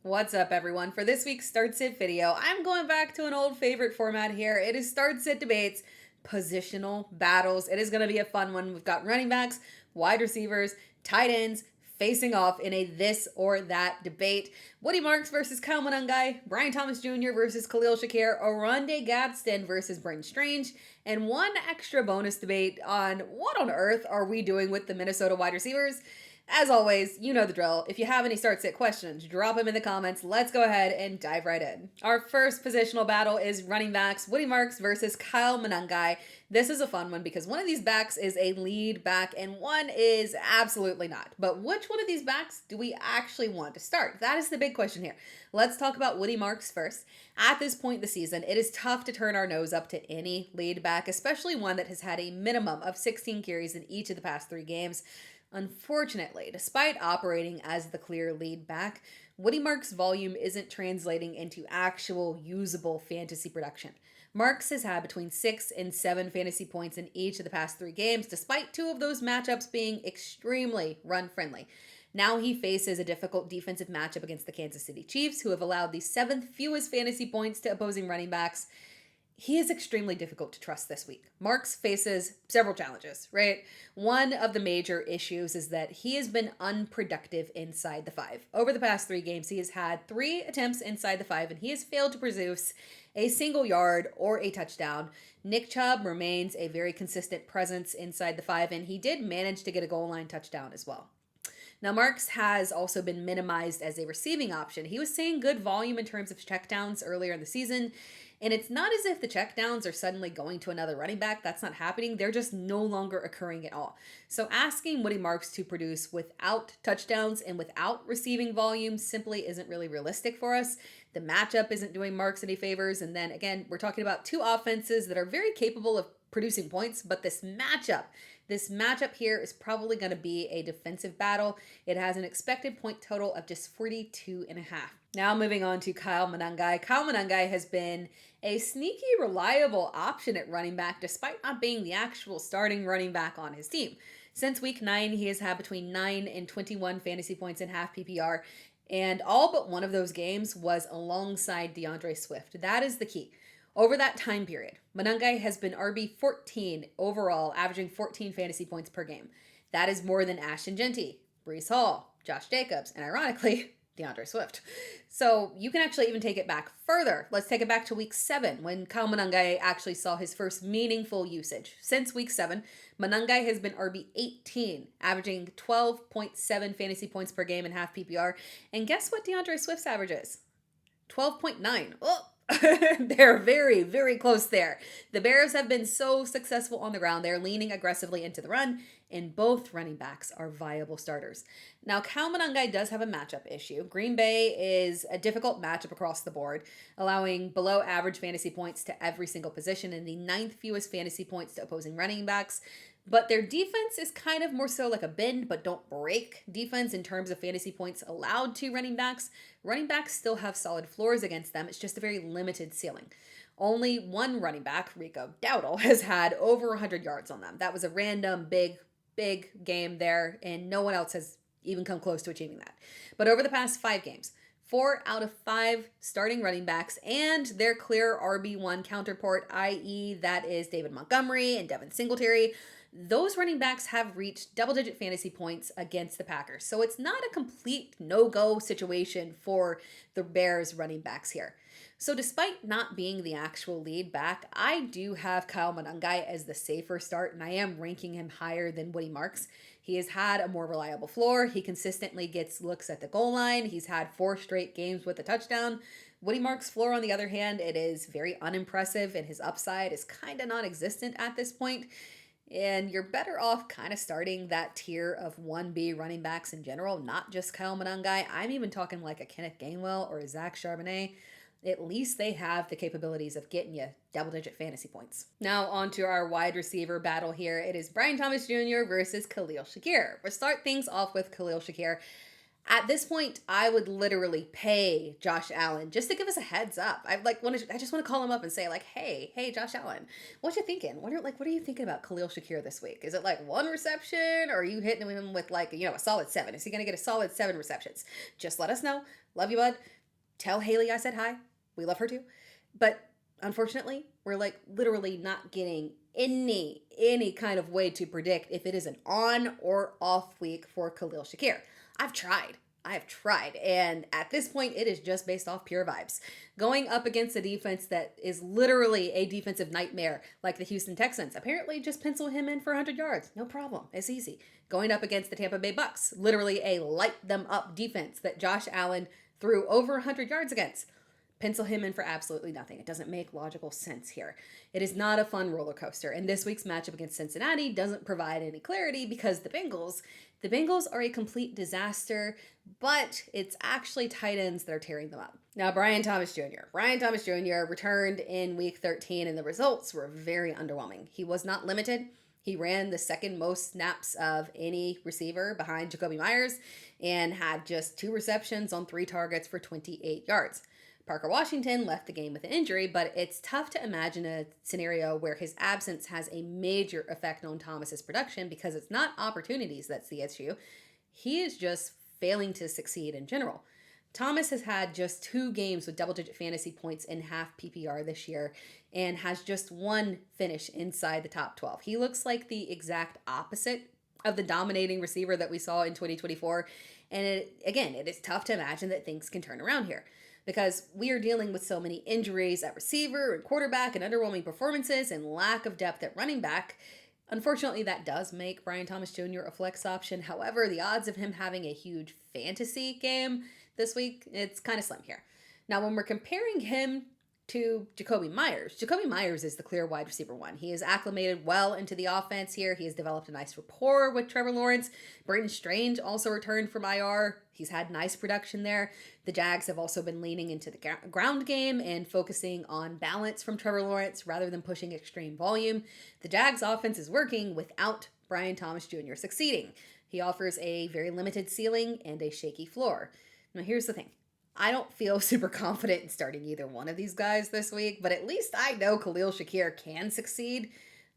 What's up, everyone? For this week's Start Sit video, I'm going back to an old favorite format here. It is Start Sit Debates, positional battles. It is going to be a fun one. We've got running backs, wide receivers, tight ends facing off in a this or that debate. Woody Marks versus Kyle Monangai, Brian Thomas Jr. versus Khalil Shakir, Oronde Gadsden versus Brenton Strange, and one extra bonus debate on what on earth are we doing with the Minnesota wide receivers. As always, you know the drill. If you have any start sit questions, drop them in the comments. Let's go ahead and dive right in. Our first positional battle is running backs, Woody Marks versus Kyle Monangai. This is a fun one because one of these backs is a lead back and one is absolutely not. But which one of these backs do we actually want to start? That is the big question here. Let's talk about Woody Marks first. At this point in the season, it is tough to turn our nose up to any lead back, especially one that has had a minimum of 16 carries in each of the past 3 games. Unfortunately, despite operating as the clear lead back, Woody Marks' volume isn't translating into actual usable fantasy production. Marks has had between 6 and 7 fantasy points in each of the past 3 games, despite 2 of those matchups being extremely run-friendly. Now he faces a difficult defensive matchup against the Kansas City Chiefs, who have allowed the 7th fewest fantasy points to opposing running backs. He is extremely difficult to trust this week. Marks faces several challenges, right? One of the major issues is that he has been unproductive inside the 5. Over the past 3 games, he has had 3 attempts inside the 5, and he has failed to produce a single yard or a touchdown. Nick Chubb remains a very consistent presence inside the 5, and he did manage to get a goal line touchdown as well. Now, Marks has also been minimized as a receiving option. He was seeing good volume in terms of checkdowns earlier in the season, and it's not as if the checkdowns are suddenly going to another running back. That's not happening. They're just no longer occurring at all. So asking Woody Marks to produce without touchdowns and without receiving volume simply isn't really realistic for us. The matchup isn't doing Marks any favors. And then again, we're talking about 2 offenses that are very capable of producing points, but this matchup here is probably going to be a defensive battle. It has an expected point total of just 42.5. Now moving on to Kyle Monangai. Kyle Monangai has been a sneaky, reliable option at running back despite not being the actual starting running back on his team. Since week 9, he has had between 9 and 21 fantasy points in half PPR, and all but one of those games was alongside DeAndre Swift. That is the key. Over that time period, Monangai has been RB 14 overall, averaging 14 fantasy points per game. That is more than Ashton Genty, Breece Hall, Josh Jacobs, and ironically, DeAndre Swift. So you can actually even take it back further. Let's take it back to week 7 when Kyle Monangai actually saw his first meaningful usage. Since week 7, Monangai has been RB 18, averaging 12.7 fantasy points per game in half PPR. And guess what DeAndre Swift's average is? 12.9. Oh, they're very, very close there. The Bears have been so successful on the ground. They're leaning aggressively into the run, and both running backs are viable starters. Now, Kyle Monangai does have a matchup issue. Green Bay is a difficult matchup across the board, allowing below average fantasy points to every single position and the 9th fewest fantasy points to opposing running backs. But their defense is kind of more so like a bend but don't break defense in terms of fantasy points allowed to running backs. Running backs still have solid floors against them. It's just a very limited ceiling. Only one running back, Rico Dowdle, has had over 100 yards on them. That was a random big game there, and no one else has even come close to achieving that. But over the past 5 games, 4 out of 5 starting running backs and their clear RB1 counterpart, i.e. that is David Montgomery and Devin Singletary, those running backs have reached double-digit fantasy points against the Packers. So it's not a complete no-go situation for the Bears running backs here. So despite not being the actual lead back, I do have Kyle Monangai as the safer start, and I am ranking him higher than Woody Marks. He has had a more reliable floor. He consistently gets looks at the goal line. He's had 4 straight games with a touchdown. Woody Marks' floor, on the other hand, it is very unimpressive, and his upside is kind of non-existent at this point. And you're better off kind of starting that tier of 1B running backs in general, not just Kyle Monangai. I'm even talking like a Kenneth Gainwell or a Zach Charbonnet. At least they have the capabilities of getting you double-digit fantasy points. Now on to our wide receiver battle here. It is Brian Thomas Jr. versus Khalil Shakir. We'll start things off with Khalil Shakir. At this point, I would literally pay Josh Allen just to give us a heads up. I just want to call him up and say like, hey, Josh Allen, what you thinking? What are you thinking about Khalil Shakir this week? Is it like one reception, or are you hitting him with like a solid 7? Is he gonna get a solid 7 receptions? Just let us know. Love you, bud. Tell Haley I said hi. We love her too. But unfortunately, we're like literally not getting any kind of way to predict if it is an on or off week for Khalil Shakir. I've tried. I have tried. And at this point, it is just based off pure vibes. Going up against a defense that is literally a defensive nightmare, like the Houston Texans, apparently just pencil him in for 100 yards. No problem. It's easy. Going up against the Tampa Bay Bucks, literally a light them up defense that Josh Allen threw over 100 yards against. Pencil him in for absolutely nothing. It doesn't make logical sense here. It is not a fun roller coaster. And this week's matchup against Cincinnati doesn't provide any clarity because the Bengals are a complete disaster, but it's actually tight ends that are tearing them up. Now, Brian Thomas Jr. Returned in week 13, and the results were very underwhelming. He was not limited. He ran the second most snaps of any receiver behind Jacoby Myers and had just 2 receptions on 3 targets for 28 yards. Parker Washington left the game with an injury, but it's tough to imagine a scenario where his absence has a major effect on Thomas's production because it's not opportunities that's the issue. He is just failing to succeed in general. Thomas has had just 2 games with double-digit fantasy points in half PPR this year and has just 1 finish inside the top 12. He looks like the exact opposite of the dominating receiver that we saw in 2024. And it is tough to imagine that things can turn around here, because we are dealing with so many injuries at receiver and quarterback and underwhelming performances and lack of depth at running back. Unfortunately, that does make Brian Thomas Jr. a flex option. However, the odds of him having a huge fantasy game this week, it's kind of slim here. Now, when we're comparing him to Jacoby Myers is the clear wide receiver 1. He is acclimated well into the offense here. He has developed a nice rapport with Trevor Lawrence. Brenton Strange also returned from IR. He's had nice production there. The Jags have also been leaning into the ground game and focusing on balance from Trevor Lawrence rather than pushing extreme volume. The Jags offense is working without Brian Thomas Jr. succeeding. He offers a very limited ceiling and a shaky floor. Now, here's the thing. I don't feel super confident in starting either one of these guys this week, but at least I know Khalil Shakir can succeed.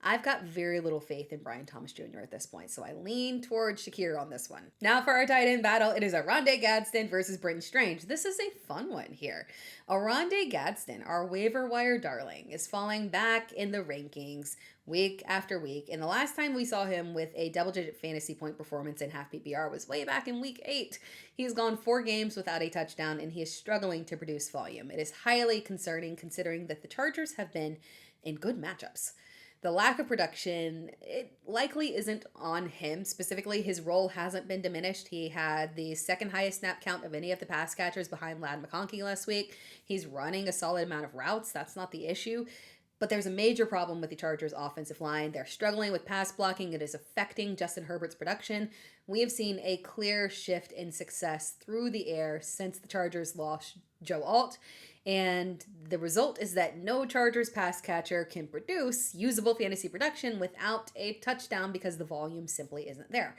I've got very little faith in Brian Thomas Jr. at this point, so I lean towards Shakir on this one. Now for our tight end battle, it is Oronde Gadsden versus Brenton Strange. This is a fun one here. Oronde Gadsden, our waiver wire darling, is falling back in the rankings week after week, and the last time we saw him with a double-digit fantasy point performance in half PPR was way back in week 8. He's gone 4 games without a touchdown, and he is struggling to produce volume. It is highly concerning considering that the Chargers have been in good matchups. The lack of production, it likely isn't on him specifically. His role hasn't been diminished. He had the second highest snap count of any of the pass catchers behind Ladd McConkey last week. He's running a solid amount of routes. That's not the issue. But there's a major problem with the Chargers' offensive line. They're struggling with pass blocking. It is affecting Justin Herbert's production. We have seen a clear shift in success through the air since the Chargers lost Joe Alt. And the result is that no Chargers pass catcher can produce usable fantasy production without a touchdown because the volume simply isn't there.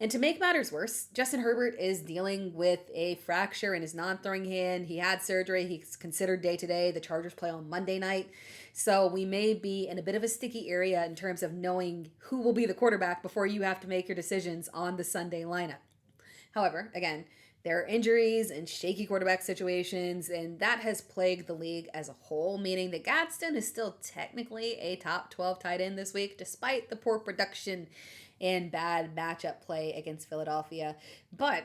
And to make matters worse, Justin Herbert is dealing with a fracture in his non-throwing hand. He had surgery. He's considered day-to-day. The Chargers play on Monday night. So we may be in a bit of a sticky area in terms of knowing who will be the quarterback before you have to make your decisions on the Sunday lineup. However, again, there are injuries and shaky quarterback situations, and that has plagued the league as a whole, meaning that Gadsden is still technically a top 12 tight end this week, despite the poor production and bad matchup play against Philadelphia. But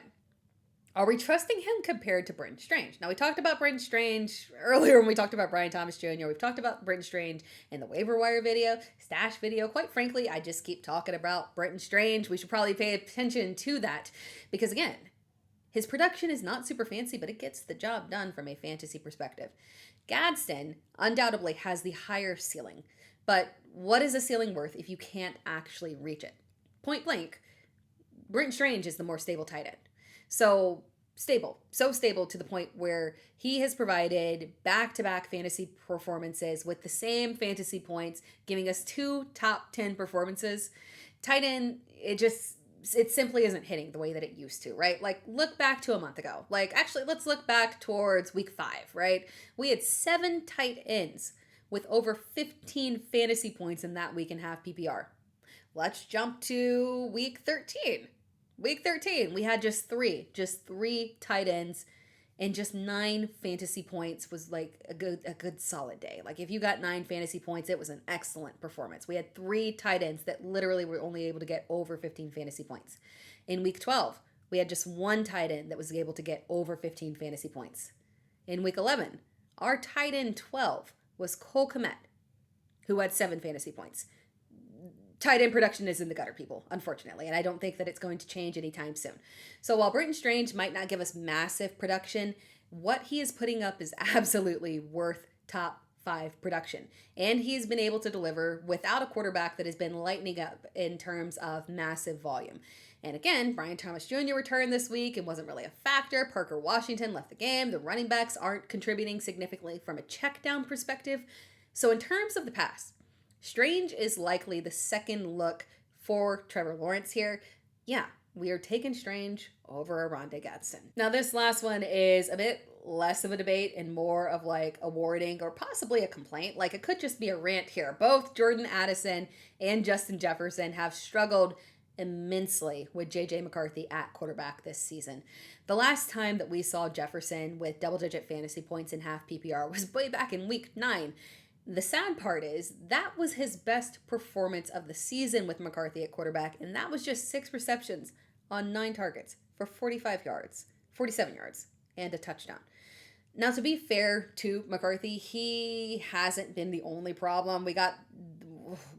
are we trusting him compared to Brenton Strange? Now, we talked about Brenton Strange earlier when we talked about Brian Thomas Jr. We've talked about Brenton Strange in the waiver wire video, stash video. Quite frankly, I just keep talking about Brenton Strange. We should probably pay attention to that because, again, his production is not super fancy, but it gets the job done from a fantasy perspective. Gadsden undoubtedly has the higher ceiling, but what is a ceiling worth if you can't actually reach it? Point blank, Brenton Strange is the more stable tight end. So stable to the point where he has provided back-to-back fantasy performances with the same fantasy points, giving us 2 top 10 performances. Tight end, it simply isn't hitting the way that it used to, right? Like, look back to a month ago. Like, actually, let's look back towards week 5, right? We had 7 tight ends with over 15 fantasy points in that week in half PPR. Let's jump to week 13. Week 13, we had just three tight ends, and just 9 fantasy points was like a good solid day. Like, if you got 9 fantasy points, it was an excellent performance. We had 3 tight ends that literally were only able to get over 15 fantasy points. In week 12, we had just 1 tight end that was able to get over 15 fantasy points. In week 11, our tight end 12 was Cole Kmet, who had 7 fantasy points. Tight end production is in the gutter, people, unfortunately, and I don't think that it's going to change anytime soon. So while Brenton Strange might not give us massive production, what he is putting up is absolutely worth top 5 production. And he's been able to deliver without a quarterback that has been lightening up in terms of massive volume. And again, Brian Thomas Jr. returned this week and wasn't really a factor. Parker Washington left the game. The running backs aren't contributing significantly from a check down perspective. So in terms of the pass, Strange is likely the second look for Trevor Lawrence here. Yeah, we are taking Strange over Oronde Gadsden. Now, this last one is a bit less of a debate and more of like a warning or possibly a complaint. Like, it could just be a rant here. Both Jordan Addison and Justin Jefferson have struggled immensely with J.J. McCarthy at quarterback this season. The last time that we saw Jefferson with double-digit fantasy points in half PPR was way back in week 9. The sad part is that was his best performance of the season with McCarthy at quarterback, and that was just 6 receptions on 9 targets for 47 yards, and a touchdown. Now, to be fair to McCarthy, he hasn't been the only problem. We got,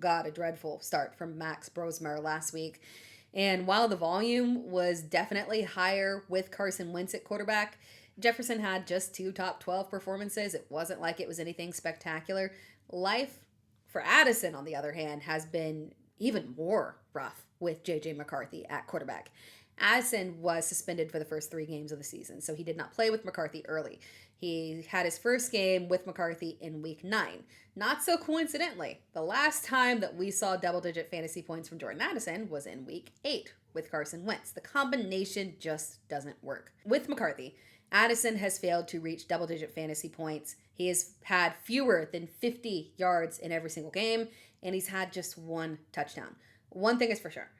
a dreadful start from Max Brosmer last week. And while the volume was definitely higher with Carson Wentz at quarterback, Jefferson had just 2 top 12 performances. It wasn't like it was anything spectacular. Life for Addison, on the other hand, has been even more rough with J.J. McCarthy at quarterback. Addison was suspended for the first 3 games of the season, so he did not play with McCarthy early. He had his first game with McCarthy in week 9. Not so coincidentally, the last time that we saw double-digit fantasy points from Jordan Addison was in week 8 with Carson Wentz. The combination just doesn't work. With McCarthy, Addison has failed to reach double-digit fantasy points. He has had fewer than 50 yards in every single game, and he's had just 1 touchdown. One thing is for sure.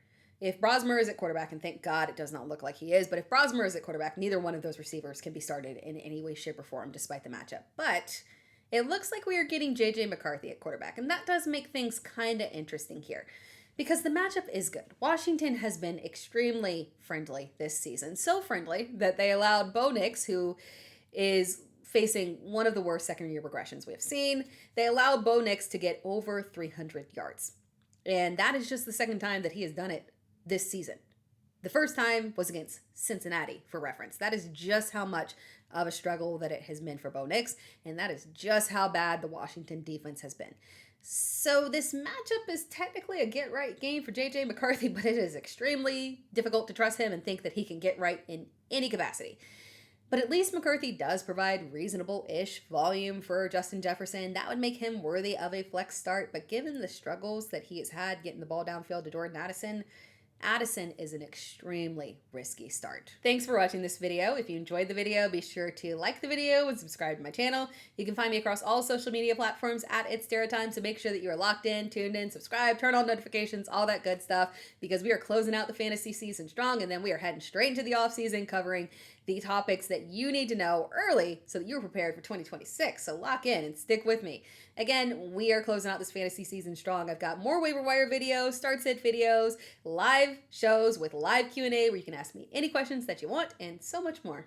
If Brosmer is at quarterback, and thank God it does not look like he is, but if Brosmer is at quarterback, neither one of those receivers can be started in any way, shape, or form despite the matchup. But it looks like we are getting J.J. McCarthy at quarterback, and that does make things kind of interesting here, because the matchup is good. Washington has been extremely friendly this season. So friendly that they allowed Bo Nix, who is facing one of the worst second-year regressions we have seen, they allowed Bo Nix to get over 300 yards. And that is just the second time that he has done it this season. The first time was against Cincinnati, for reference. That is just how much of a struggle that it has been for Bo Nix, and that is just how bad the Washington defense has been. So this matchup is technically a get-right game for J.J. McCarthy, but it is extremely difficult to trust him and think that he can get right in any capacity. But at least McCarthy does provide reasonable-ish volume for Justin Jefferson. That would make him worthy of a flex start, but given the struggles that he has had getting the ball downfield to Jordan Addison is an extremely risky start. Thanks for watching this video. If you enjoyed the video, be sure to like the video and subscribe to my channel. You can find me across all social media platforms at It's Dara Time, so make sure that you are locked in, tuned in, subscribe, turn on notifications, all that good stuff, because we are closing out the fantasy season strong, and then we are heading straight into the off season covering the topics that you need to know early so that you're prepared for 2026. So lock in and stick with me. Again, we are closing out this fantasy season strong. I've got more waiver wire videos, start sit videos, live shows with live Q&A where you can ask me any questions that you want, and so much more.